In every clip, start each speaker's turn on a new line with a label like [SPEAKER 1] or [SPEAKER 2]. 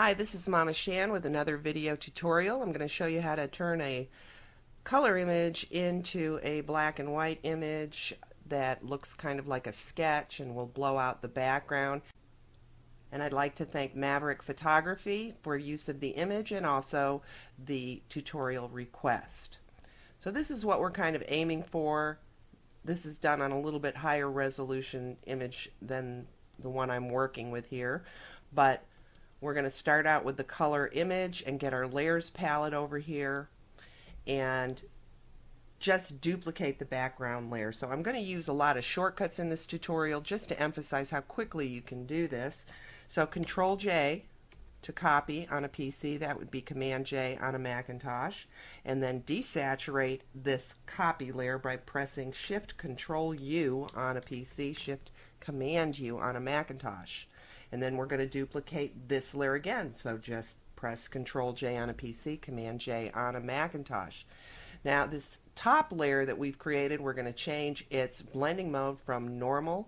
[SPEAKER 1] Hi, this is Mama Shan with another video tutorial. I'm going to show you how to turn a color image into a black and white image that looks kind of like a sketch and will blow out the background. And I'd like to thank Maverick Photography for use of the image and also the tutorial request. So this is what we're kind of aiming for. This is done on a little bit higher resolution image than the one I'm working with here, but we're going to start out with the color image and get our layers palette over here and just duplicate the background layer. So I'm going to use a lot of shortcuts in this tutorial just to emphasize how quickly you can do this. So Control J to copy on a PC, that would be Command J on a Macintosh, and then desaturate this copy layer by pressing Shift Control U on a PC, Shift Command U on a Macintosh. And then we're going to duplicate this layer again. So just press Control J on a PC, Command J on a Macintosh. Now this top layer that we've created, we're going to change its blending mode from normal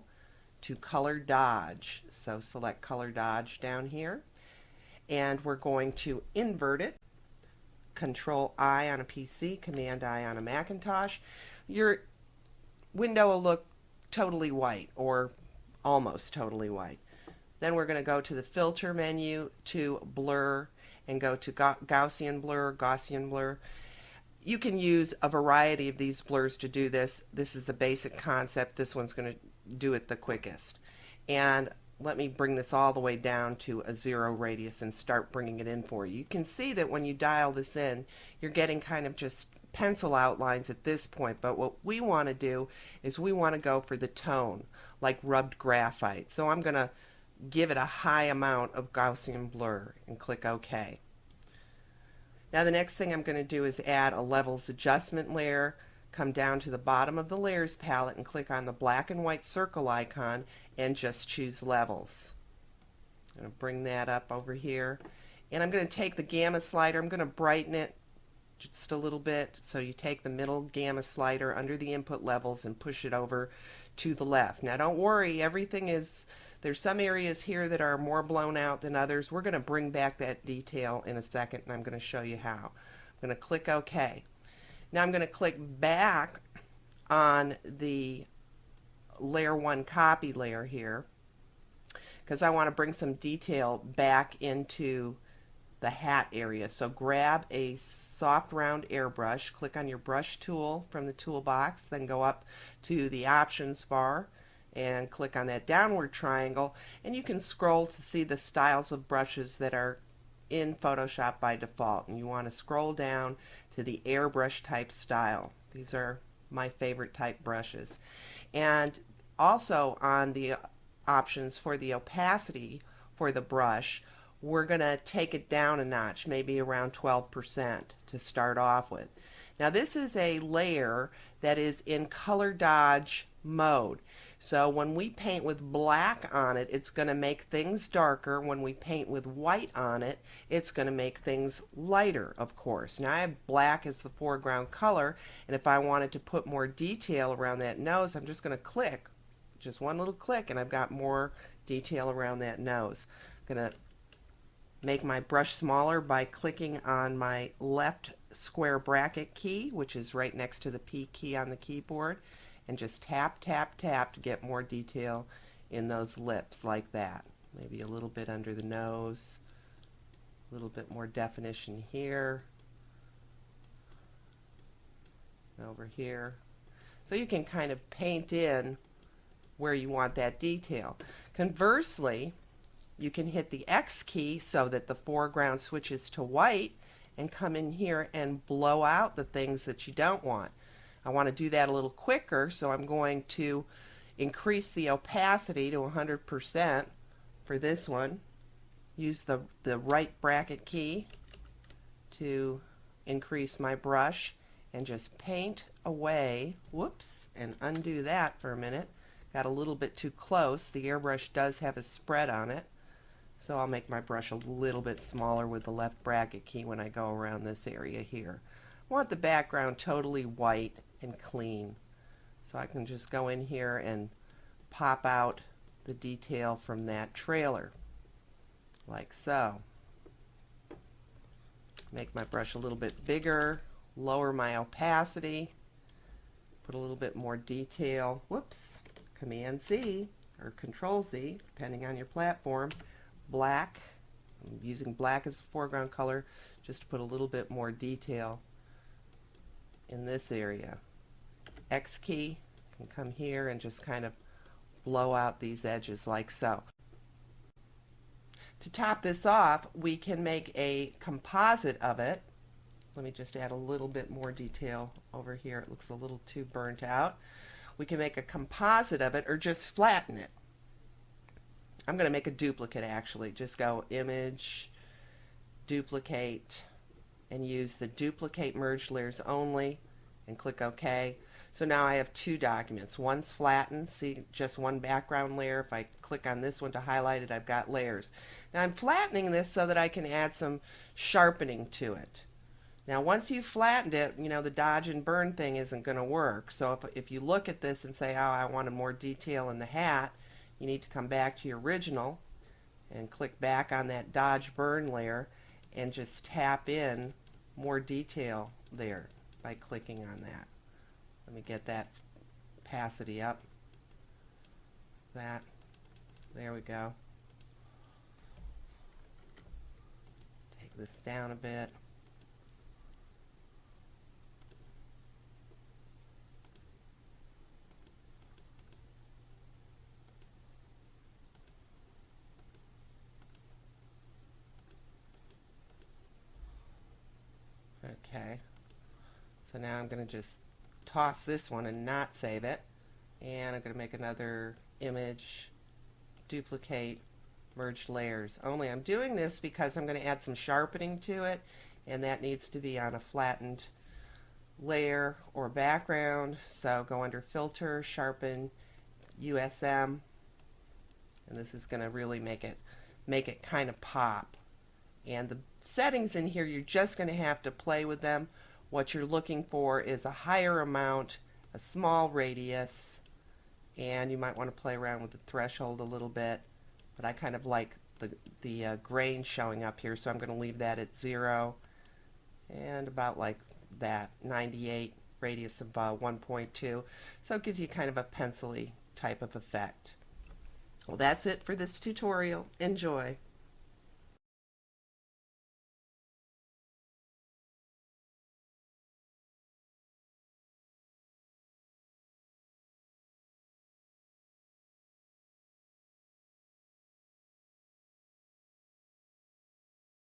[SPEAKER 1] to color dodge. So select color dodge down here. And we're going to invert it. Control I on a PC, Command I on a Macintosh. Your window will look totally white or almost totally white. Then we're going to go to the filter menu to blur and go to Gaussian blur. You can use a variety of these blurs to do this. This is the basic concept. This one's going to do it the quickest. And let me bring this all the way down to a 0 radius and start bringing it in for you. You can see that when you dial this in, you're getting kind of just pencil outlines at this point, but what we want to do is we want to go for the tone, like rubbed graphite. So I'm going to give it a high amount of Gaussian blur and click OK. Now the next thing I'm going to do is add a levels adjustment layer. Come down to the bottom of the layers palette and click on the black and white circle icon and just choose levels. I'm going to bring that up over here, and I'm going to take the gamma slider. I'm going to brighten it just a little bit. So you take the middle gamma slider under the input levels and push it over to the left. Now don't worry, there's some areas here that are more blown out than others. We're going to bring back that detail in a second, and I'm going to show you how. I'm going to click OK. Now I'm going to click back on the layer 1 copy layer here because I want to bring some detail back into the hat area. So grab a soft round airbrush, click on your brush tool from the toolbox, then go up to the options bar and click on that downward triangle, and you can scroll to see the styles of brushes that are in Photoshop by default, and you want to scroll down to the airbrush type style. These are my favorite type brushes. And also on the options for the opacity for the brush, we're going to take it down a notch, maybe around 12% to start off with. Now this is a layer that is in color dodge mode. So when we paint with black on it, it's going to make things darker. When we paint with white on it, it's going to make things lighter, of course. Now I have black as the foreground color, and if I wanted to put more detail around that nose, I'm just going to click, just one little click, and I've got more detail around that nose. I'm going to make my brush smaller by clicking on my left square bracket key, which is right next to the P key on the keyboard, and just tap, tap, tap to get more detail in those lips like that. Maybe a little bit under the nose, a little bit more definition here, over here. So you can kind of paint in where you want that detail. Conversely, you can hit the X key so that the foreground switches to white and come in here and blow out the things that you don't want. I want to do that a little quicker, so I'm going to increase the opacity to 100% for this one. Use the right bracket key to increase my brush and just paint away. Whoops, and undo that for a minute. Got a little bit too close. The airbrush does have a spread on it, so I'll make my brush a little bit smaller with the left bracket key when I go around this area here. I want the background totally white and clean, so I can just go in here and pop out the detail from that trailer like so. Make my brush a little bit bigger, lower my opacity, put a little bit more detail. Whoops, Command Z or Control Z, depending on your platform. Black, I'm using black as the foreground color just to put a little bit more detail in this area. X key, can come here and just kind of blow out these edges like so. To top this off, we can make a composite of it. Let me just add a little bit more detail over here. It looks a little too burnt out. We can make a composite of it or just flatten it. I'm going to make a duplicate actually. Just go Image, Duplicate, and use the Duplicate Merge Layers Only and click OK. So now I have two documents. One's flattened, see just one background layer. If I click on this one to highlight it, I've got layers. Now I'm flattening this so that I can add some sharpening to it. Now once you've flattened it, you know, the dodge and burn thing isn't going to work. So if you look at this and say, oh, I wanted more detail in the hat, you need to come back to your original and click back on that dodge burn layer and just tap in more detail there by clicking on that. Let me get that opacity up. That. There we go. Take this down a bit. Okay. So now I'm going to just toss this one and not save it, and I'm going to make another image, duplicate, merge layers. Only I'm doing this because I'm going to add some sharpening to it, and that needs to be on a flattened layer or background. So go under Filter, Sharpen, USM, and this is going to really make it kind of pop. And the settings in here, you're just going to have to play with them. What you're looking for is a higher amount, a small radius, and you might want to play around with the threshold a little bit, but I kind of like the grain showing up here, so I'm going to leave that at 0 and about like that, 98, radius of 1.2, so it gives you kind of a pencil-y type of effect. Well, that's it for this tutorial. Enjoy.